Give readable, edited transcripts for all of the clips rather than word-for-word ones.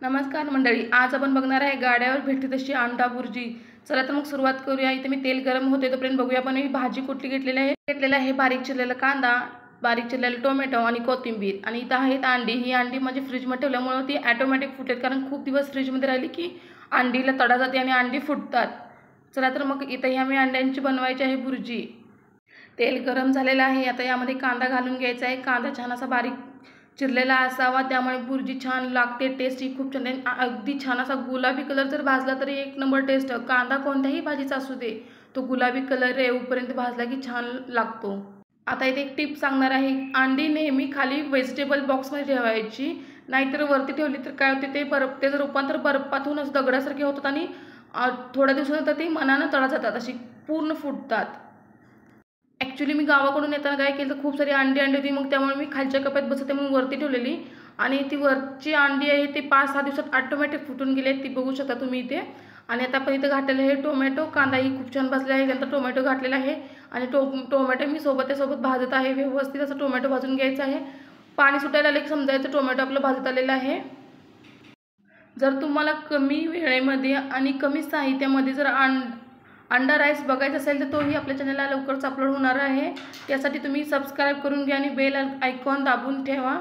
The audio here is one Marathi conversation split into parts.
नमस्कार मंडळी, आज आपण बघणार आहे गाड्यावर भेटते तशी अंडा बुर्जी। चला तर मग सुरुवात करूया। इथे मी तेल गरम होते तोपर्यंत बघूया आपण ही भाजी कुठली घेतलेली आहे। बारीक चिरलेला कांदा, बारीक चिरलेला टोमॅटो आणि कोथिंबीर, आणि इथं आहेत अंडी। ही अंडी म्हणजे फ्रीजमध्ये ठेवल्यामुळे ती ऑटोमॅटिक फुटेल, कारण खूप दिवस फ्रीजमध्ये राहिली की अंडीला तडा जाते आणि अंडी फुटतात। चला तर मग इथे ह्या मी अंड्यांची बनवायची आहे बुर्जी। तेल गरम झालेलं आहे। आता यामध्ये कांदा घालून घ्यायचा आहे। कांदा छान असा बारीक चिरलेला असावा, त्यामुळे बुर्जी छान लागते। टेस्ट ही खूप छान आहे। अगदी छान असा गुलाबी कलर जर भाजला तरी एक नंबर टेस्ट। कांदा कोणत्याही भाजीचा असू दे, तो गुलाबी कलर येऊपर्यंत भाजला की छान लागतो। आता इथे एक टिप सांगणार आहे। अंडी नेहमी खाली व्हेजिटेबल बॉक्समध्ये ठेवायची, नाहीतर वरती ठेवली तर काय होते, त्याचं रूपांतर बर्फात होऊन असं दगडासारखे होतात आणि थोड्या दिवसानंतर ती मनानं तळा जातात, अशी पूर्ण फुटतात। ॲक्च्युली मी गावाकडून येताना काय केलं तर खूप सारी अंडी होती, मग त्यामुळे मी खालच्या कप्यात बसते म्हणून वरती ठेवलेली, आणि ती वरची अंडी आहे ते 5-6 दिवसात ऑटोमॅटिक फुटून गेले। ती बघू शकता तुम्ही इथे। आणि आता आपण इथं घातलेलं आहे टोमॅटो, कांदाही खूप छान भाजलेला आहे। नंतर टोमॅटो घातलेला आहे आणि टोमॅटो मी सोबत भाजत आहे। व्यवस्थित असं टोमॅटो भाजून घ्यायचं आहे। पाणी सुटायला आलं की समजायचं टोमॅटो आपलं भाजत आलेलं आहे। जर तुम्हाला कमी वेळेमध्ये आणि कमी साहित्यामध्ये जर अंडा राईस बघायचा असेल तर तोही आपल्या चॅनलला लवकरच अपलोड होणार आहे। त्यासाठी तुम्ही सबस्क्राईब करून घ्या आणि बेल आयकॉन दाबून ठेवा,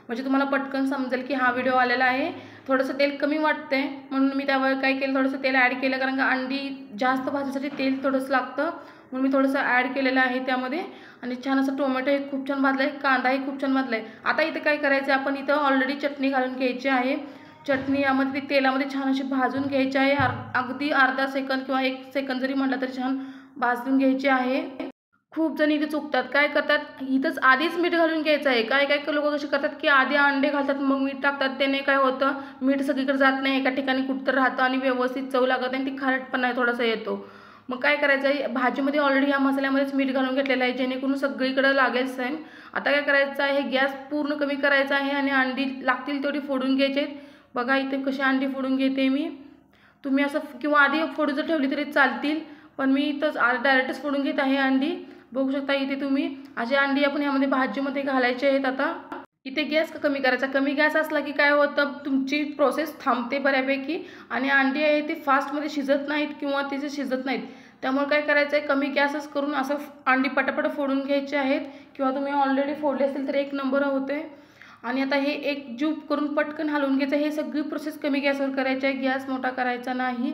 म्हणजे तुम्हाला पटकन समजेल की हा व्हिडिओ आलेला आहे। थोडंसं तेल कमी वाटतंय म्हणून मी त्यावर काय केलं, थोडंसं तेल ॲड केलं, कारण का अंडी जास्त भाजण्यासाठी तेल थोडंसं लागतं, म्हणून मी थोडंसं ॲड केलेलं आहे त्यामध्ये। आणि छान असं टोमॅटो हे खूप छान भाजलं आहे, कांदाही खूप छान भाजला आहे। आता इथं काय करायचं, आपण इथं ऑलरेडी चटणी घालून घ्यायची आहे। चटणी यामध्ये तेलामध्ये छान अशी भाजून घ्यायची आहे। अगदी अर्धा सेकंद किंवा 1 सेकंद जरी म्हटलं तरी छान भाजून घ्यायची आहे। खूप जण इथे चुकतात, काय करतात, इथंच आधीच मीठ घालून घ्यायचं आहे। काय लोक कसे करतात की आधी अंडे घालतात मग मीठ टाकतात, त्याने काय होतं, मीठ सगळीकडे जात नाही, एका ठिकाणी कुठतर राहतं आणि व्यवस्थित चव लागत नाही, ती खारटपणा थोडासा येतो। मग काय करायचं आहे, भाजीमध्ये ऑलरेडी या मसाल्यामध्येच मीठ घालून घेतलेलं आहे, जेणेकरून सगळीकडे लागेल सेम। आता काय करायचं आहे, गॅस पूर्ण कमी करायचा आहे आणि अंडी लागतील तेवढी फोडून घ्यायचे। बघा इथे कशी अंडी फोडून घेते मी। तुम्ही असं किंवा आधी फोडून जर ठेवली तरी चालतील, पण मी इथंच डायरेक्टच फोडून घेत आहे अंडी। बघू शकता इथे तुम्ही अशी अंडी आपण यामध्ये भाजीमध्ये घालायचे आहेत। आता इथे गॅस कमी करायचा। कमी गॅस असला की काय होतं, तुमची प्रोसेस थांबते बऱ्यापैकी, आणि अंडी आहे ती फास्टमध्ये शिजत नाहीत किंवा तिचे शिजत नाहीत। त्यामुळे काय करायचं आहे, कमी गॅसच करून असं अंडी पटापट फोडून घ्यायचे आहेत, किंवा तुम्ही ऑलरेडी फोडले असेल तर एक नंबर होते। आणि आता हे एक जूप करून पटकन हलवून घ्यायचं। हे सगळी प्रोसेस कमी गॅसवर करायची आहे, गॅस मोठा करायचा नाही।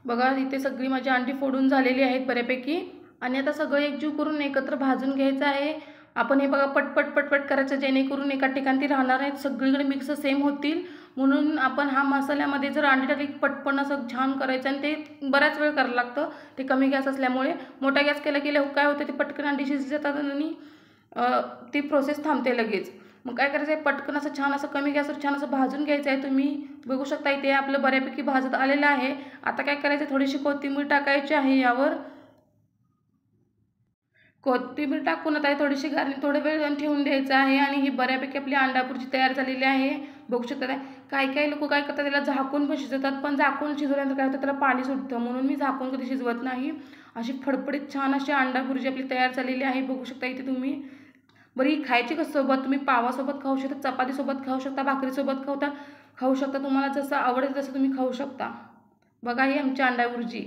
बघा इथे सगळी माझी अंडी फोडून झालेली आहेत बऱ्यापैकी, आणि आता सगळं एकजीव करून एकत्र भाजून घ्यायचं आहे। आपण हे बघा पटपट करायचं, जेणेकरून एका ठिकाणी ती राहणार नाहीत, सगळीकडे मिक्स सेम होतील। म्हणून आपण हा मसाल्यामध्ये जर अंडी टाकली पटपट असं छान करायचं, आणि ते बराच वेळ करायला लागतं ते कमी गॅस असल्यामुळे। मोठा गॅस केला काय होतं, ते पटकन अंडी शिजली जातात आणि ती प्रोसेस थांबते लगेच। मग काय करायचं आहे, पटकन असं छान असं कमी गॅसवर छान असं भाजून घ्यायचं आहे। तुम्ही बघू शकता इथे आपलं बऱ्यापैकी भाजत आलेलं आहे। आता काय करायचं, थोडीशी कोथिंबीर टाकायची आहे यावर। कोथिंबीर टाकून आता थोडीशी थोडं वेळ ठेवून द्यायचं आहे, आणि ही बऱ्यापैकी आपली अंडा बुर्जी तयार झालेली आहे। बघू शकता काही लोक काय करतात, त्याला झाकून पण शिजवतात, पण झाकून शिजवल्यानंतर काय होतं, त्याला पाणी सुटतं, म्हणून मी झाकून कधी शिजवत नाही। अशी फडफडीत छान अशी अंडा बुर्जी आपली तयार झालेली आहे। बघू शकता इथे तुम्ही। बरं ही खायची कसोबत, तुम्ही पावासोबत खाऊ शकता, चपातीसोबत खाऊ शकता, भाकरीसोबत खाऊ शकता, तुम्हाला जसं आवडेल तसं तुम्ही खाऊ शकता। बघा ही आमची अंडा बुर्जी।